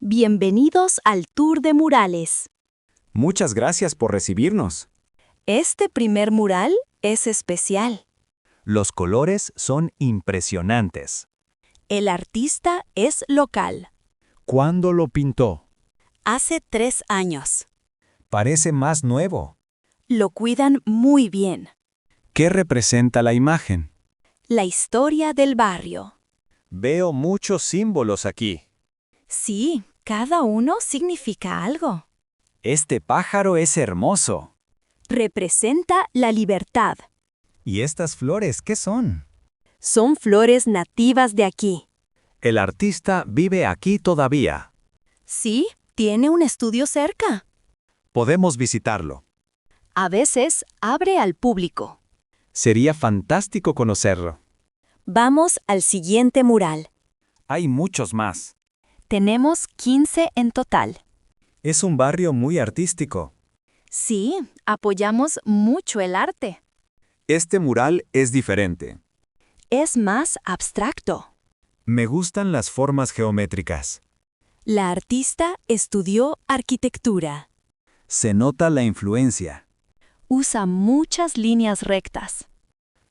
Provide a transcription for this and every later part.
Bienvenidos al Tour de Murales. Muchas gracias por recibirnos. Este primer mural es especial. Los colores son impresionantes. El artista es local. ¿Cuándo lo pintó? Hace 3 años. Parece más nuevo. Lo cuidan muy bien. ¿Qué representa la imagen? La historia del barrio. Veo muchos símbolos aquí. Sí, cada uno significa algo. Este pájaro es hermoso. Representa la libertad. ¿Y estas flores qué son? Son flores nativas de aquí. El artista vive aquí todavía. Sí, tiene un estudio cerca. Podemos visitarlo. A veces abre al público. Sería fantástico conocerlo. Vamos al siguiente mural. Hay muchos más. Tenemos 15 en total. Es un barrio muy artístico. Sí, apoyamos mucho el arte. Este mural es diferente. Es más abstracto. Me gustan las formas geométricas. La artista estudió arquitectura. Se nota la influencia. Usa muchas líneas rectas.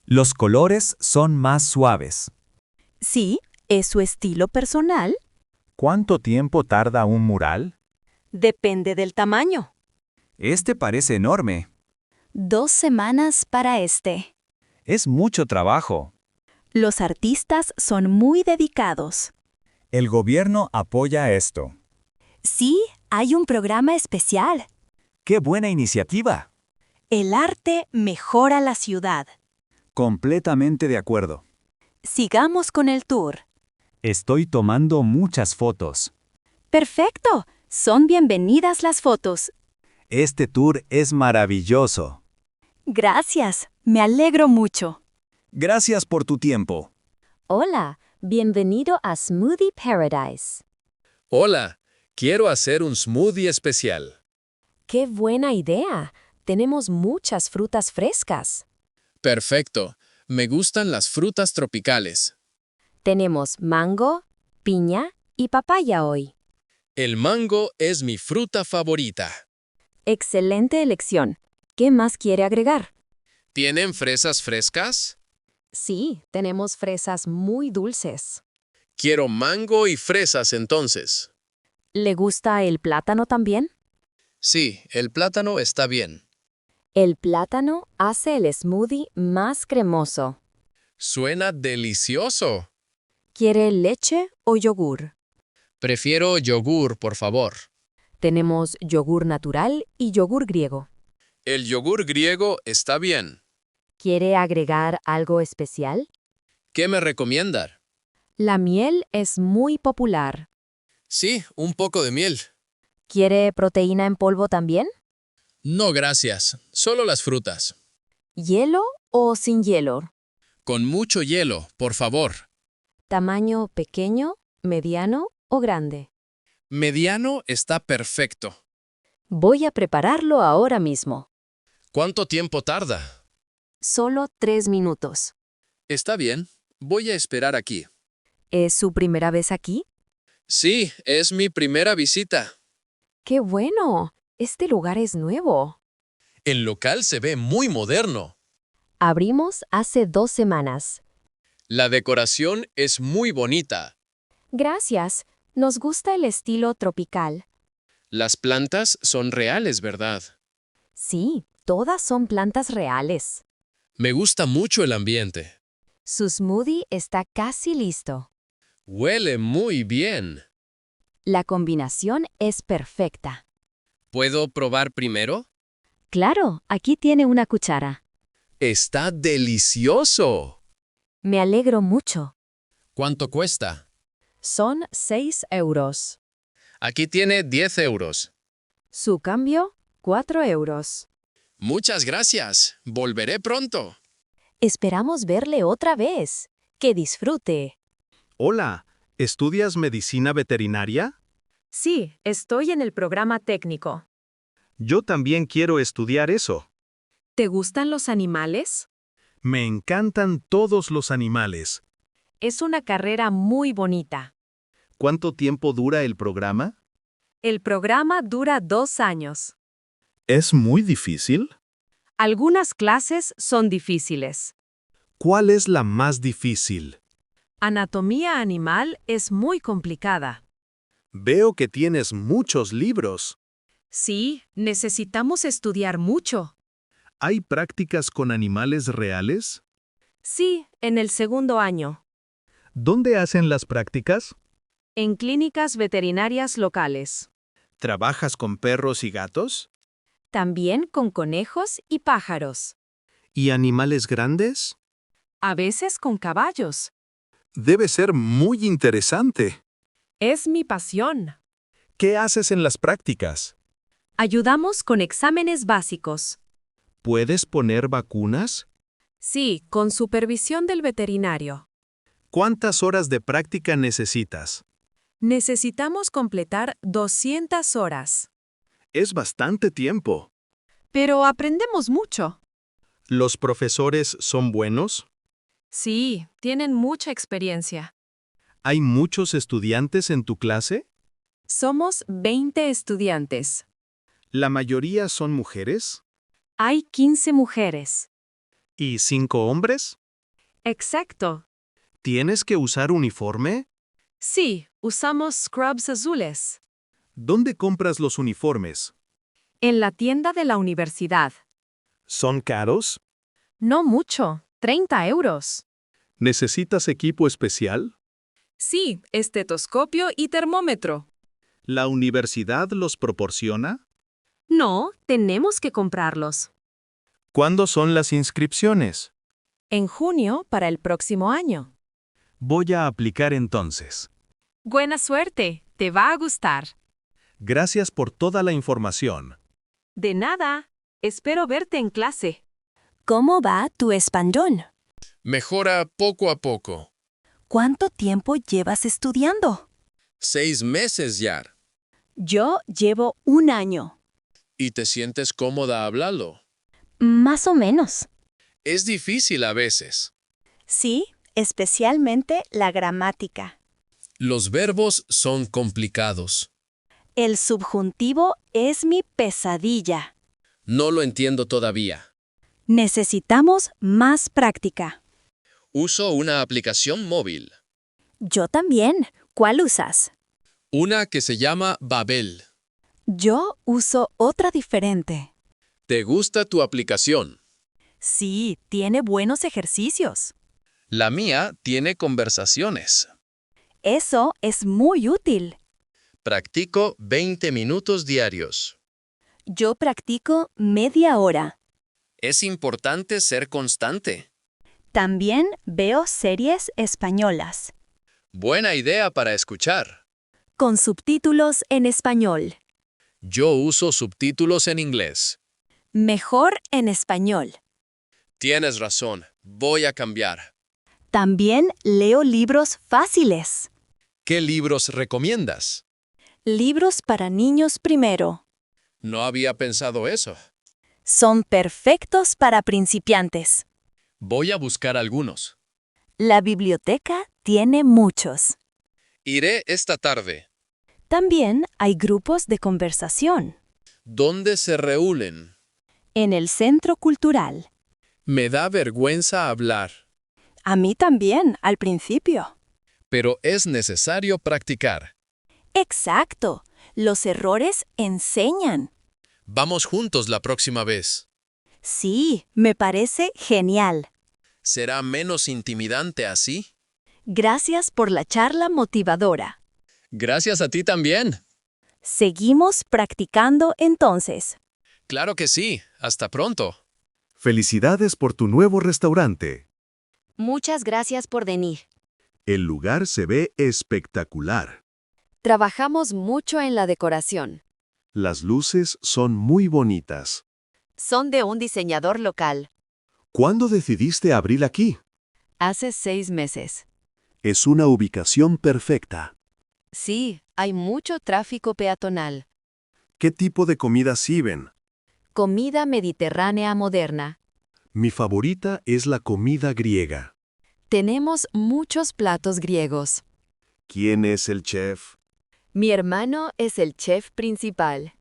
Los colores son más suaves. Sí, es su estilo personal. ¿Cuánto tiempo tarda un mural? Depende del tamaño. Este parece enorme. 2 semanas para este. Es mucho trabajo. Los artistas son muy dedicados. El gobierno apoya esto. Sí, hay un programa especial. ¡Qué buena iniciativa! El arte mejora la ciudad. Completamente de acuerdo. Sigamos con el tour. Estoy tomando muchas fotos. Perfecto. Son bienvenidas las fotos. Este tour es maravilloso. Gracias. Me alegro mucho. Gracias por tu tiempo. Hola. Bienvenido a Smoothie Paradise. Hola, quiero hacer un smoothie especial. ¡Qué buena idea! Tenemos muchas frutas frescas. Perfecto, me gustan las frutas tropicales. Tenemos mango, piña y papaya hoy. El mango es mi fruta favorita. Excelente elección. ¿Qué más quiere agregar? ¿Tienen fresas frescas? Sí, tenemos fresas muy dulces. Quiero mango y fresas entonces. ¿Le gusta el plátano también? Sí, el plátano está bien. El plátano hace el smoothie más cremoso. Suena delicioso. ¿Quiere leche o yogur? Prefiero yogur, por favor. Tenemos yogur natural y yogur griego. El yogur griego está bien. ¿Quiere agregar algo especial? ¿Qué me recomienda? La miel es muy popular. Sí, un poco de miel. ¿Quiere proteína en polvo también? No, gracias. Solo las frutas. ¿Hielo o sin hielo? Con mucho hielo, por favor. ¿Tamaño pequeño, mediano o grande? Mediano está perfecto. Voy a prepararlo ahora mismo. ¿Cuánto tiempo tarda? Solo 3 minutos. Está bien. Voy a esperar aquí. ¿Es su primera vez aquí? Sí, es mi primera visita. ¡Qué bueno! Este lugar es nuevo. El local se ve muy moderno. Abrimos hace 2 semanas. La decoración es muy bonita. Gracias. Nos gusta el estilo tropical. Las plantas son reales, ¿verdad? Sí, todas son plantas reales. Me gusta mucho el ambiente. Su smoothie está casi listo. Huele muy bien. La combinación es perfecta. ¿Puedo probar primero? Claro, aquí tiene una cuchara. Está delicioso. Me alegro mucho. ¿Cuánto cuesta? Son 6 euros. Aquí tiene 10 euros. Su cambio, 4 euros. Muchas gracias. Volveré pronto. Esperamos verle otra vez. Que disfrute. Hola, ¿estudias medicina veterinaria? Sí, estoy en el programa técnico. Yo también quiero estudiar eso. ¿Te gustan los animales? Me encantan todos los animales. Es una carrera muy bonita. ¿Cuánto tiempo dura el programa? El programa dura 2 años. ¿Es muy difícil? Algunas clases son difíciles. ¿Cuál es la más difícil? Anatomía animal es muy complicada. Veo que tienes muchos libros. Sí, necesitamos estudiar mucho. ¿Hay prácticas con animales reales? Sí, en el segundo año. ¿Dónde hacen las prácticas? En clínicas veterinarias locales. ¿Trabajas con perros y gatos? También con conejos y pájaros. ¿Y animales grandes? A veces con caballos. Debe ser muy interesante. Es mi pasión. ¿Qué haces en las prácticas? Ayudamos con exámenes básicos. ¿Puedes poner vacunas? Sí, con supervisión del veterinario. ¿Cuántas horas de práctica necesitas? Necesitamos completar 200 horas. Es bastante tiempo. Pero aprendemos mucho. ¿Los profesores son buenos? Sí, tienen mucha experiencia. ¿Hay muchos estudiantes en tu clase? Somos 20 estudiantes. ¿La mayoría son mujeres? Hay 15 mujeres. ¿Y 5 hombres? Exacto. ¿Tienes que usar uniforme? Sí, usamos scrubs azules. ¿Dónde compras los uniformes? En la tienda de la universidad. ¿Son caros? No mucho, 30 euros. ¿Necesitas equipo especial? Sí, estetoscopio y termómetro. ¿La universidad los proporciona? No, tenemos que comprarlos. ¿Cuándo son las inscripciones? En junio para el próximo año. Voy a aplicar entonces. Buena suerte, te va a gustar. Gracias por toda la información. De nada, espero verte en clase. ¿Cómo va tu español? Mejora poco a poco. ¿Cuánto tiempo llevas estudiando? 6 meses ya. Yo llevo 1 año. ¿Y te sientes cómoda hablando? Más o menos. Es difícil a veces. Sí, especialmente la gramática. Los verbos son complicados. El subjuntivo es mi pesadilla. No lo entiendo todavía. Necesitamos más práctica. Uso una aplicación móvil. Yo también. ¿Cuál usas? Una que se llama Babel. Yo uso otra diferente. ¿Te gusta tu aplicación? Sí, tiene buenos ejercicios. La mía tiene conversaciones. Eso es muy útil. Practico 20 minutos diarios. Yo practico media hora. Es importante ser constante. También veo series españolas, Buena idea para escuchar. con subtítulos en español. Yo uso subtítulos en inglés. Mejor en español. Tienes razón, voy a cambiar. También leo libros fáciles. ¿Qué libros recomiendas? Libros para niños primero. No había pensado eso. Son perfectos para principiantes. Voy a buscar algunos. La biblioteca tiene muchos. Iré esta tarde. También hay grupos de conversación. ¿Dónde se reúnen? En el centro cultural. Me da vergüenza hablar, A mí también, al principio. pero es necesario practicar. Exacto. Los errores enseñan. Vamos juntos la próxima vez. Sí, me parece genial. ¿Será menos intimidante así? Gracias por la charla motivadora. Gracias a ti también. Seguimos practicando entonces. Claro que sí. Hasta pronto. Felicidades por tu nuevo restaurante. Muchas gracias por venir. El lugar se ve espectacular. Trabajamos mucho en la decoración. Las luces son muy bonitas. Son de un diseñador local. ¿Cuándo decidiste abrir aquí? Hace 6 meses. Es una ubicación perfecta. Sí, hay mucho tráfico peatonal. ¿Qué tipo de comida sirven? Comida mediterránea moderna. Mi favorita es la comida griega. Tenemos muchos platos griegos. ¿Quién es el chef? Mi hermano es el chef principal.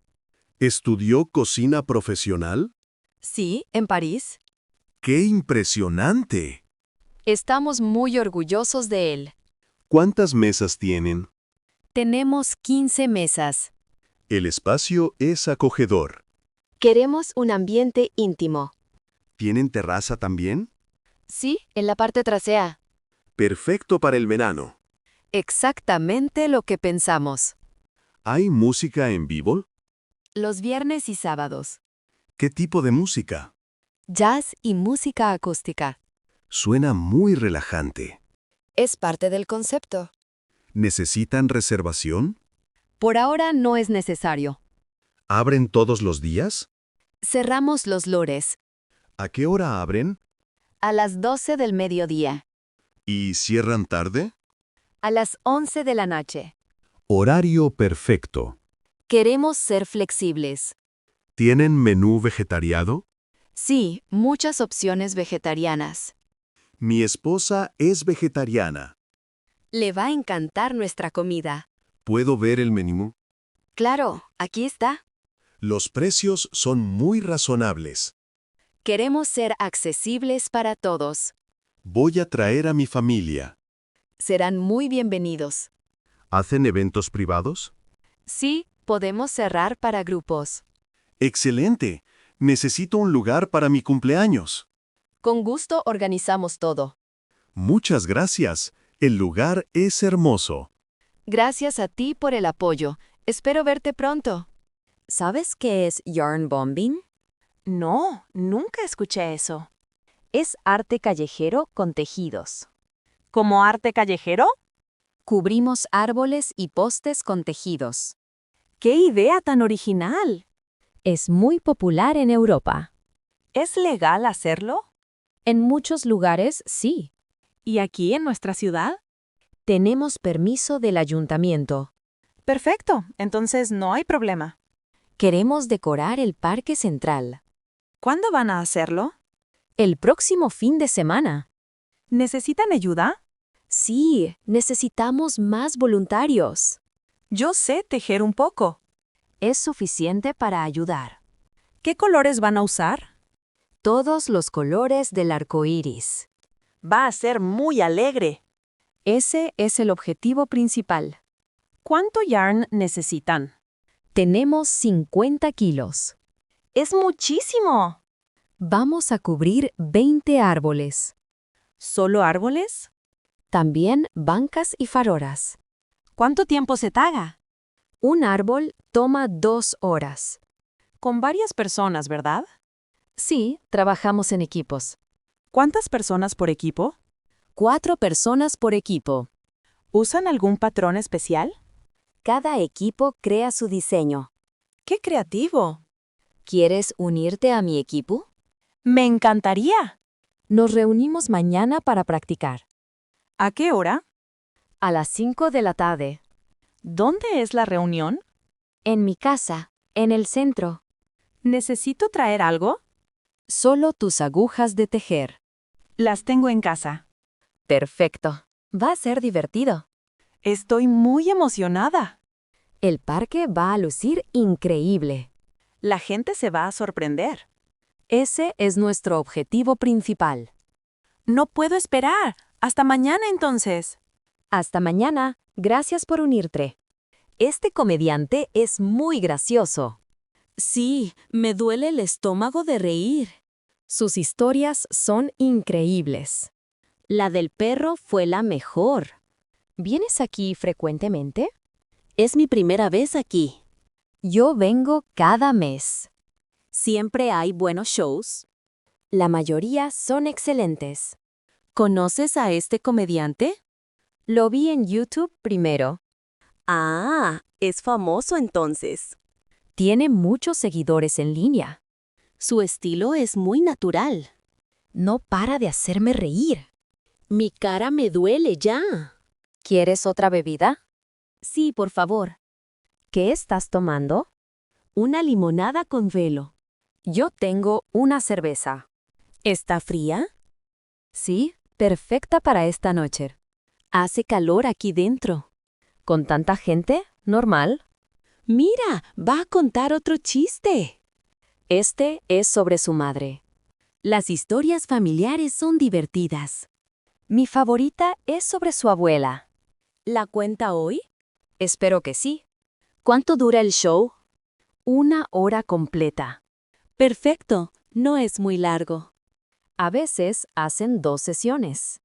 ¿Estudió cocina profesional? Sí, en París. ¡Qué impresionante! Estamos muy orgullosos de él. ¿Cuántas mesas tienen? Tenemos 15 mesas. El espacio es acogedor. Queremos un ambiente íntimo. ¿Tienen terraza también? Sí, en la parte trasera. Perfecto para el verano. Exactamente lo que pensamos. ¿Hay música en vivo? Los viernes y sábados. ¿Qué tipo de música? Jazz y música acústica. Suena muy relajante. Es parte del concepto. ¿Necesitan reservación? Por ahora no es necesario. ¿Abren todos los días? Cerramos los lunes ¿A qué hora abren? a las 12 del mediodía, ¿Y cierran tarde? a las 11 de la noche. Horario perfecto. Queremos ser flexibles. ¿Tienen menú vegetariano? Sí, muchas opciones vegetarianas. Mi esposa es vegetariana. Le va a encantar nuestra comida. ¿Puedo ver el menú? Claro, aquí está. Los precios son muy razonables. Queremos ser accesibles para todos. Voy a traer a mi familia. Serán muy bienvenidos. ¿Hacen eventos privados? Sí, podemos cerrar para grupos. ¡Excelente! Necesito un lugar para mi cumpleaños. Con gusto organizamos todo. Muchas gracias. El lugar es hermoso. Gracias a ti por el apoyo. Espero verte pronto. ¿Sabes qué es yarn bombing? No, nunca escuché eso. Es arte callejero con tejidos. ¿Como arte callejero? Cubrimos árboles y postes con tejidos. ¡Qué idea tan original! Es muy popular en Europa. ¿Es legal hacerlo? En muchos lugares, sí. ¿Y aquí en nuestra ciudad? Tenemos permiso del ayuntamiento. Perfecto, entonces no hay problema. Queremos decorar el parque central. ¿Cuándo van a hacerlo? El próximo fin de semana. ¿Necesitan ayuda? Sí, necesitamos más voluntarios. Yo sé tejer un poco. Es suficiente para ayudar. ¿Qué colores van a usar? Todos los colores del arco iris. Va a ser muy alegre. Ese es el objetivo principal. ¿Cuánto yarn necesitan? Tenemos 50 kilos. ¡Es muchísimo! Vamos a cubrir 20 árboles. ¿Solo árboles? También bancas y farolas. ¿Cuánto tiempo se taga? Un árbol toma 2 horas. Con varias personas, ¿verdad? Sí, trabajamos en equipos. ¿Cuántas personas por equipo? 4 personas por equipo. ¿Usan algún patrón especial? Cada equipo crea su diseño. ¡Qué creativo! ¿Quieres unirte a mi equipo? ¡Me encantaría! Nos reunimos mañana para practicar. ¿A qué hora? A las 5 de la tarde. ¿Dónde es la reunión? En mi casa, en el centro. ¿Necesito traer algo? Solo tus agujas de tejer. Las tengo en casa. Perfecto. Va a ser divertido. Estoy muy emocionada. El parque va a lucir increíble. La gente se va a sorprender. Ese es nuestro objetivo principal. No puedo esperar. Hasta mañana entonces. Hasta mañana. Gracias por unirte. Este comediante es muy gracioso. Sí, me duele el estómago de reír. Sus historias son increíbles. La del perro fue la mejor. ¿Vienes aquí frecuentemente? Es mi primera vez aquí. Yo vengo cada mes. ¿Siempre hay buenos shows? La mayoría son excelentes. ¿Conoces a este comediante? Lo vi en YouTube primero. Ah, es famoso entonces. Tiene muchos seguidores en línea. Su estilo es muy natural. No para de hacerme reír. Mi cara me duele ya. ¿Quieres otra bebida? Sí, por favor. ¿Qué estás tomando? Una limonada con velo. Yo tengo una cerveza. ¿Está fría? Sí, perfecta para esta noche. Hace calor aquí dentro. ¿Con tanta gente? Normal. Mira, va a contar otro chiste. Este es sobre su madre. Las historias familiares son divertidas. Mi favorita es sobre su abuela. ¿La cuenta hoy? Espero que sí. ¿Cuánto dura el show? 1 hora completa. Perfecto, no es muy largo. A veces hacen 2 sesiones.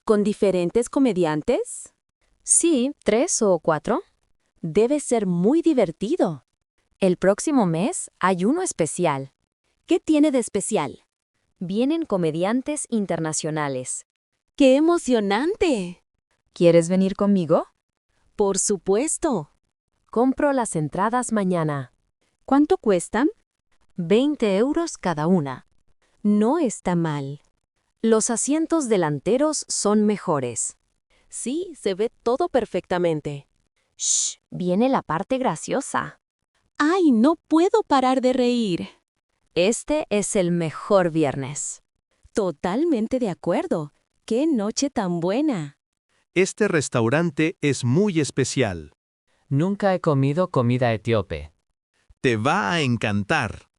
¿Con diferentes comediantes? Sí, 3 o 4. Debe ser muy divertido. El próximo mes hay uno especial. ¿Qué tiene de especial? Vienen comediantes internacionales. ¡Qué emocionante! ¿Quieres venir conmigo? Por supuesto. Compro las entradas mañana. ¿Cuánto cuestan? 20 euros cada una. No está mal. Los asientos delanteros son mejores. Sí, se ve todo perfectamente. Shh, viene la parte graciosa. ¡Ay, no puedo parar de reír! Este es el mejor viernes. Totalmente de acuerdo. ¡Qué noche tan buena! Este restaurante es muy especial. Nunca he comido comida etíope. Te va a encantar.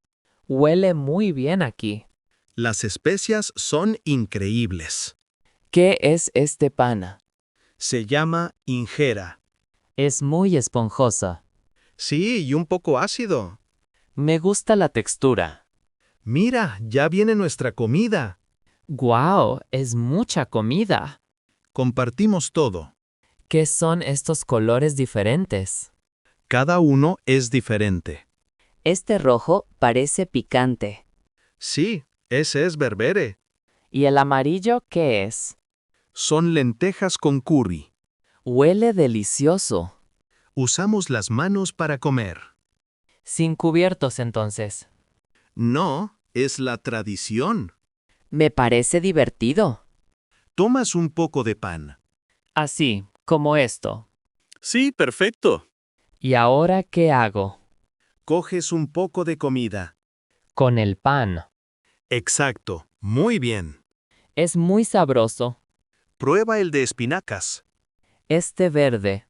Huele muy bien aquí. Las especias son increíbles. ¿Qué es este pan? Se llama injera. Es muy esponjosa. Sí, y un poco ácido. Me gusta la textura. Mira, ya viene nuestra comida. ¡Guau! Es mucha comida. Compartimos todo. ¿Qué son estos colores diferentes? Cada uno es diferente. Este rojo parece picante. Sí, ese es berbere. ¿Y el amarillo qué es? Son lentejas con curry. Huele delicioso. Usamos las manos para comer. Sin cubiertos entonces. No, es la tradición. Me parece divertido. Tomas un poco de pan. Así, como esto. Sí, perfecto. ¿Y ahora qué hago? Coges un poco de comida. Con el pan. Exacto, muy bien. Es muy sabroso. Prueba el de espinacas. Este verde.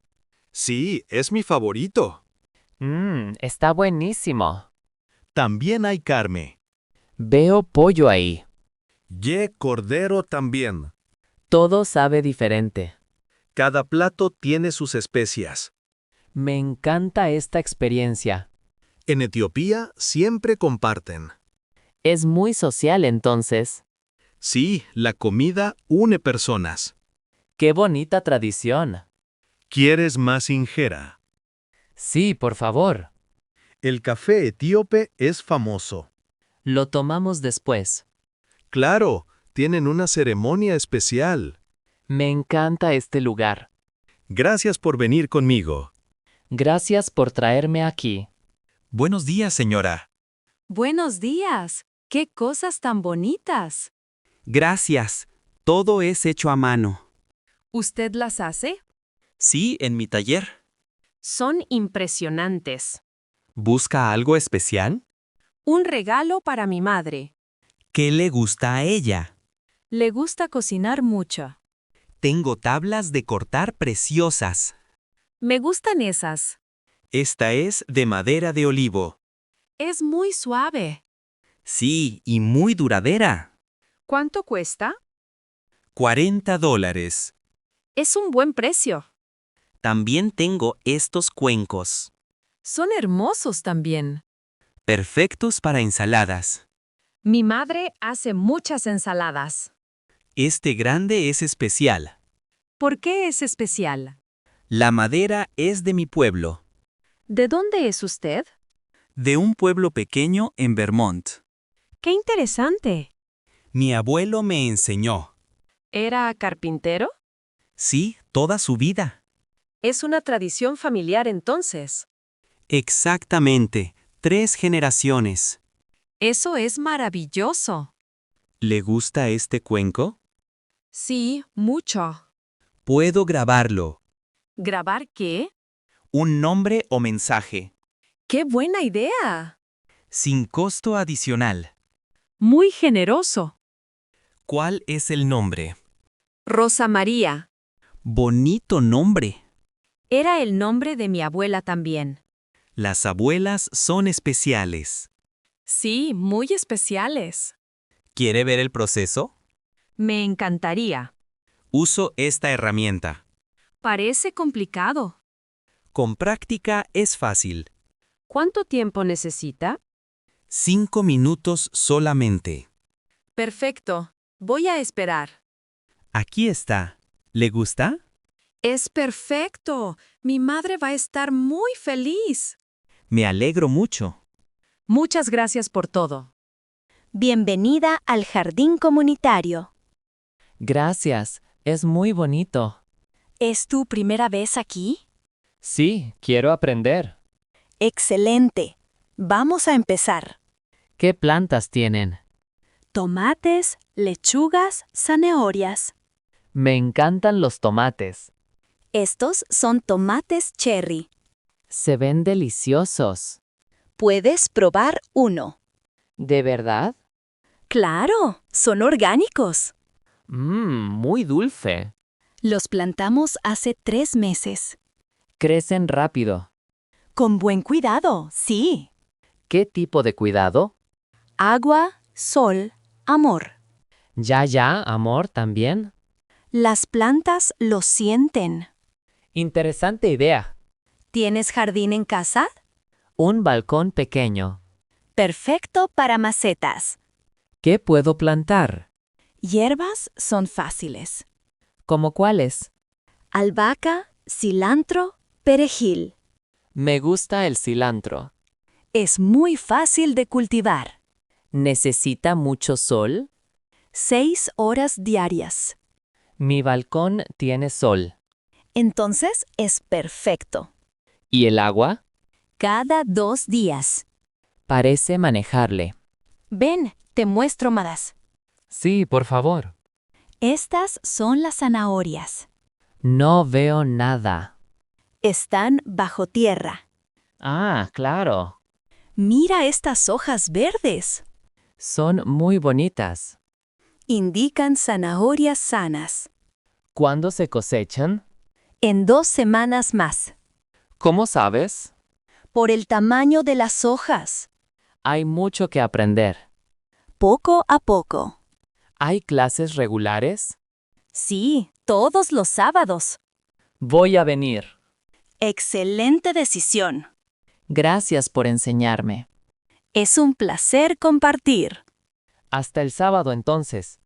Sí, es mi favorito. Está buenísimo. También hay carne. Veo pollo ahí. Y cordero también. Todo sabe diferente. Cada plato tiene sus especias. Me encanta esta experiencia. En Etiopía siempre comparten. Es muy social entonces. Sí, la comida une personas. ¡Qué bonita tradición! ¿Quieres más injera? Sí, por favor. El café etíope es famoso. Lo tomamos después. Claro, tienen una ceremonia especial. Me encanta este lugar. Gracias por venir conmigo. Gracias por traerme aquí. Buenos días, señora. Buenos días. ¡Qué cosas tan bonitas! Gracias. Todo es hecho a mano. ¿Usted las hace? Sí, en mi taller. Son impresionantes. ¿Busca algo especial? Un regalo para mi madre. ¿Qué le gusta a ella? Le gusta cocinar mucho. Tengo tablas de cortar preciosas. Me gustan esas. Esta es de madera de olivo. Es muy suave. Sí, y muy duradera. ¿Cuánto cuesta? $40. Es un buen precio. También tengo estos cuencos. Son hermosos también. Perfectos para ensaladas. Mi madre hace muchas ensaladas. Este grande es especial. ¿Por qué es especial? La madera es de mi pueblo. ¿De dónde es usted? De un pueblo pequeño en Vermont. ¡Qué interesante! Mi abuelo me enseñó. ¿Era carpintero? Sí, toda su vida. Es una tradición familiar entonces. Exactamente, 3 generaciones. Eso es maravilloso. ¿Le gusta este cuenco? Sí, mucho. Puedo grabarlo. ¿Grabar qué? Un nombre o mensaje. ¡Qué buena idea! Sin costo adicional. Muy generoso. ¿Cuál es el nombre? Rosa María. Bonito nombre. Era el nombre de mi abuela también. Las abuelas son especiales. Sí, muy especiales. ¿Quiere ver el proceso? Me encantaría. Uso esta herramienta. Parece complicado. Con práctica es fácil. ¿Cuánto tiempo necesita? 5 minutos solamente. Perfecto. Voy a esperar. Aquí está. ¿Le gusta? Es perfecto. Mi madre va a estar muy feliz. Me alegro mucho. Muchas gracias por todo. Bienvenida al jardín comunitario. Gracias, es muy bonito. ¿Es tu primera vez aquí? Sí, quiero aprender. Excelente. Vamos a empezar. ¿Qué plantas tienen? Tomates, lechugas, zanahorias. Me encantan los tomates. Estos son tomates cherry. Se ven deliciosos. Puedes probar uno. ¿De verdad? ¡Claro! Son orgánicos. Muy dulce. Los plantamos hace 3 meses. Crecen rápido. Con buen cuidado, sí. ¿Qué tipo de cuidado? Agua, sol, amor. Ya, amor, también. Las plantas lo sienten. Interesante idea. ¿Tienes jardín en casa? Un balcón pequeño. Perfecto para macetas. ¿Qué puedo plantar? Hierbas son fáciles. ¿Cómo cuáles? Albahaca, cilantro, perejil. Me gusta el cilantro. Es muy fácil de cultivar. ¿Necesita mucho sol? 6 horas diarias. Mi balcón tiene sol. Entonces es perfecto. ¿Y el agua? Cada 2 días. Parece manejarle. Ven, te muestro más. Sí, por favor. Estas son las zanahorias. No veo nada. Están bajo tierra. Ah, claro. Mira estas hojas verdes. Son muy bonitas. Indican zanahorias sanas. ¿Cuándo se cosechan? En 2 semanas más. ¿Cómo sabes? Por el tamaño de las hojas. Hay mucho que aprender. Poco a poco. ¿Hay clases regulares? Sí, todos los sábados. Voy a venir. Excelente decisión. Gracias por enseñarme. Es un placer compartir. Hasta el sábado entonces.